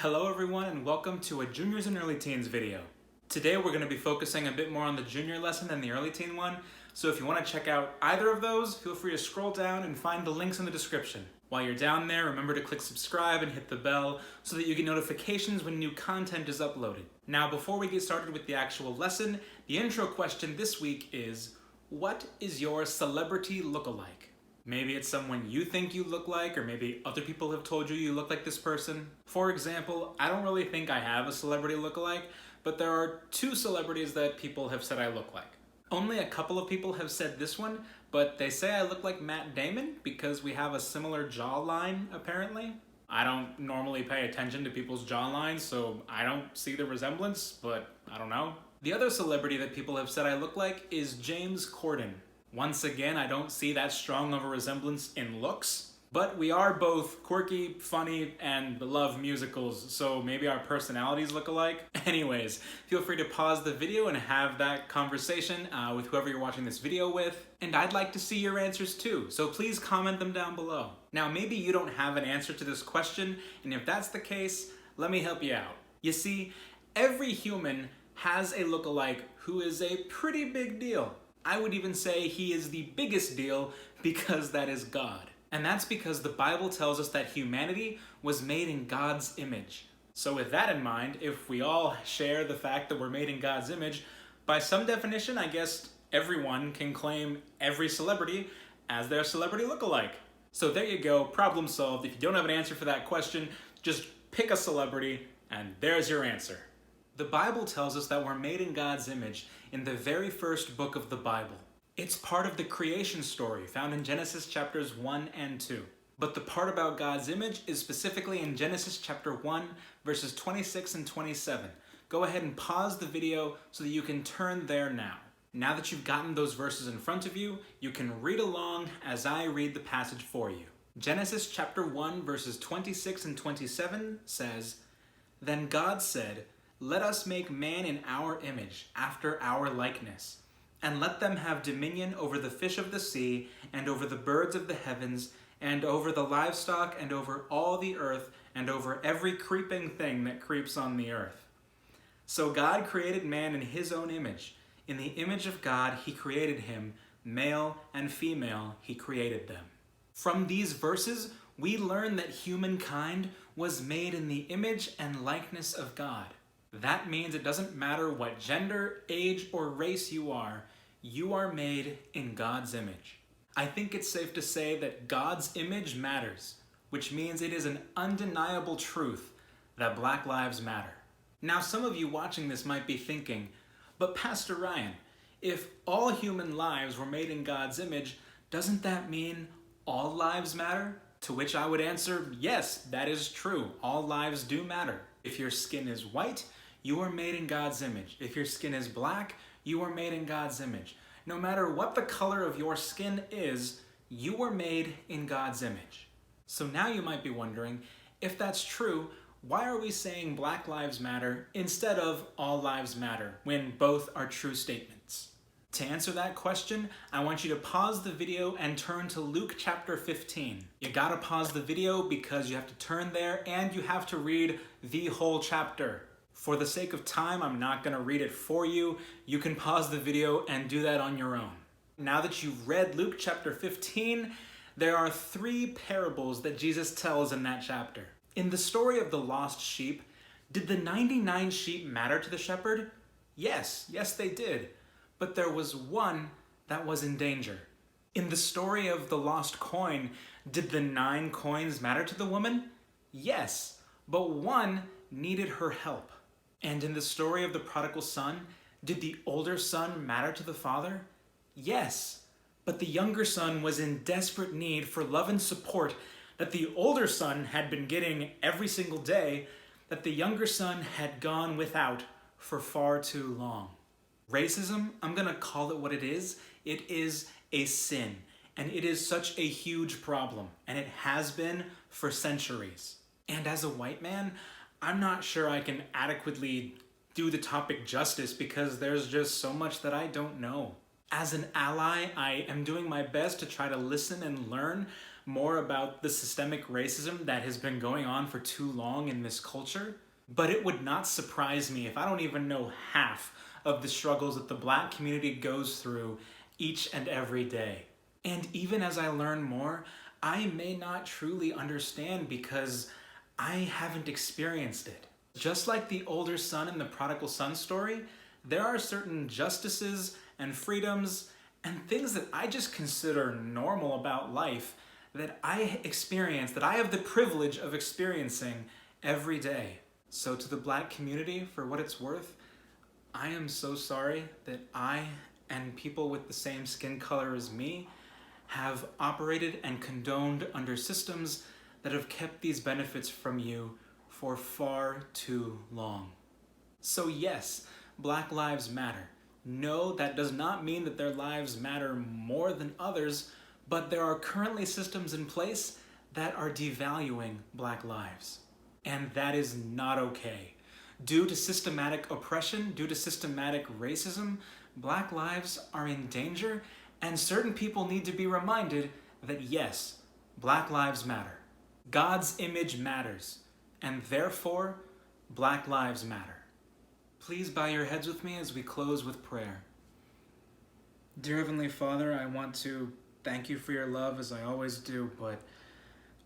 Hello everyone and welcome to a Juniors and Early Teens video. Today we're going to be focusing a bit more on the junior lesson than the early teen one, so if you want to check out either of those, feel free to scroll down and find the links in the description. While you're down there, remember to click subscribe and hit the bell so that you get notifications when new content is uploaded. Now before we get started with the actual lesson, the intro question this week is, what is your celebrity look-alike? Maybe it's someone you think you look like, or maybe other people have told you you look like this person. For example, I don't really think I have a celebrity look-alike, but there are two celebrities that people have said I look like. Only a couple of people have said this one, but they say I look like Matt Damon because we have a similar jawline, apparently. I don't normally pay attention to people's jawlines, so I don't see the resemblance, but I don't know. The other celebrity that people have said I look like is James Corden. Once again, I don't see that strong of a resemblance in looks, but we are both quirky, funny, and love musicals, so maybe our personalities look alike. Anyways, feel free to pause the video and have that conversation with whoever you're watching this video with, and I'd like to see your answers too, so please comment them down below. Now, maybe you don't have an answer to this question, and if that's the case, let me help you out. You see, every human has a look-alike who is a pretty big deal. I would even say he is the biggest deal because that is God. And that's because the Bible tells us that humanity was made in God's image. So with that in mind, if we all share the fact that we're made in God's image, by some definition, I guess everyone can claim every celebrity as their celebrity look-alike. So there you go, problem solved. If you don't have an answer for that question, just pick a celebrity and there's your answer. The Bible tells us that we're made in God's image in the very first book of the Bible. It's part of the creation story found in Genesis chapters 1 and 2. But the part about God's image is specifically in Genesis chapter 1, verses 26 and 27. Go ahead and pause the video so that you can turn there now. Now that you've gotten those verses in front of you, you can read along as I read the passage for you. Genesis chapter 1, verses 26 and 27 says, "Then God said, 'Let us make man in our image, after our likeness, and let them have dominion over the fish of the sea, and over the birds of the heavens, and over the livestock, and over all the earth, and over every creeping thing that creeps on the earth.' So God created man in his own image. In the image of God he created him, male and female he created them." From these verses, we learn that humankind was made in the image and likeness of God. That means it doesn't matter what gender, age, or race you are made in God's image. I think it's safe to say that God's image matters, which means it is an undeniable truth that Black lives matter. Now, some of you watching this might be thinking, but Pastor Ryan, if all human lives were made in God's image, doesn't that mean all lives matter? To which I would answer, yes, that is true. All lives do matter. If your skin is white, you are made in God's image. If your skin is black, you are made in God's image. No matter what the color of your skin is, you were made in God's image. So now you might be wondering, if that's true, why are we saying Black lives matter instead of all lives matter when both are true statements? To answer that question, I want you to pause the video and turn to Luke chapter 15. You gotta pause the video because you have to turn there and you have to read the whole chapter. For the sake of time, I'm not gonna read it for you. You can pause the video and do that on your own. Now that you've read Luke chapter 15, there are three parables that Jesus tells in that chapter. In the story of the lost sheep, did the 99 sheep matter to the shepherd? Yes, they did. But there was one that was in danger. In the story of the lost coin, did the 9 coins matter to the woman? Yes, but one needed her help. And in the story of the prodigal son, did the older son matter to the father? Yes, but the younger son was in desperate need for love and support that the older son had been getting every single day, that the younger son had gone without for far too long. Racism, I'm gonna call it what it is. It is a sin, and it is such a huge problem, and it has been for centuries. And as a white man, I'm not sure I can adequately do the topic justice because there's just so much that I don't know. As an ally, I am doing my best to try to listen and learn, more about the systemic racism that has been going on for too long in this culture, but it would not surprise me if I don't even know half of the struggles that the Black community goes through each and every day. And even as I learn more, I may not truly understand because I haven't experienced it. Just like the older son in the prodigal son story, there are certain justices and freedoms and things that I just consider normal about life that I experience, that I have the privilege of experiencing every day. So to the Black community, for what it's worth, I am so sorry that I and people with the same skin color as me have operated and condoned under systems that have kept these benefits from you for far too long. So yes, Black lives matter. No, that does not mean that their lives matter more than others, but there are currently systems in place that are devaluing Black lives. And that is not okay. Due to systematic oppression, due to systematic racism, Black lives are in danger, and certain people need to be reminded that yes, Black lives matter. God's image matters, and therefore, Black lives matter. Please bow your heads with me as we close with prayer. Dear Heavenly Father, I want to thank you for your love as I always do, but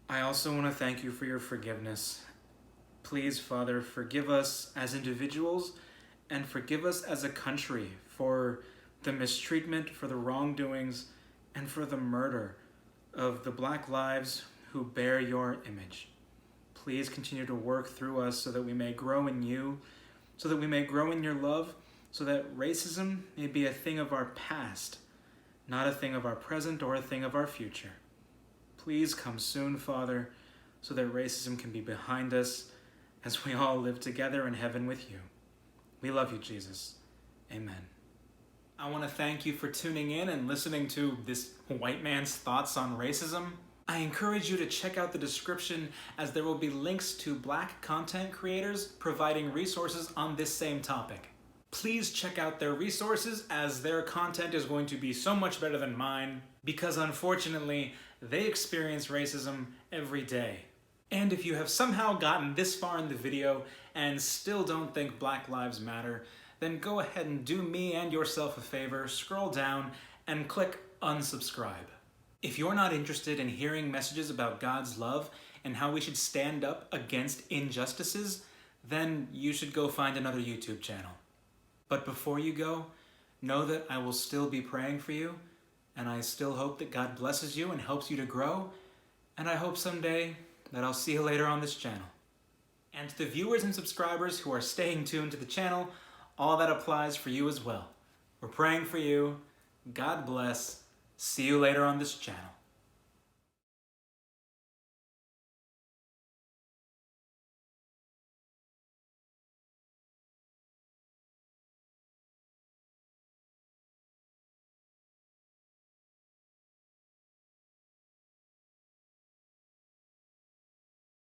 I also want to thank you for your forgiveness. Please, Father, forgive us as individuals and forgive us as a country for the mistreatment, for the wrongdoings, and for the murder of the Black lives who bear your image. Please continue to work through us so that we may grow in you, so that we may grow in your love, so that racism may be a thing of our past, not a thing of our present or a thing of our future. Please come soon, Father, so that racism can be behind us as we all live together in heaven with you. We love you, Jesus. Amen. I want to thank you for tuning in and listening to this white man's thoughts on racism. I encourage you to check out the description as there will be links to Black content creators providing resources on this same topic. Please check out their resources as their content is going to be so much better than mine because unfortunately they experience racism every day. And if you have somehow gotten this far in the video and still don't think Black Lives Matter, then go ahead and do me and yourself a favor, scroll down and click unsubscribe. If you're not interested in hearing messages about God's love and how we should stand up against injustices, then you should go find another YouTube channel. But before you go, know that I will still be praying for you, and I still hope that God blesses you and helps you to grow, and I hope someday that I'll see you later on this channel. And to the viewers and subscribers who are staying tuned to the channel, all that applies for you as well. We're praying for you. God bless. See you later on this channel.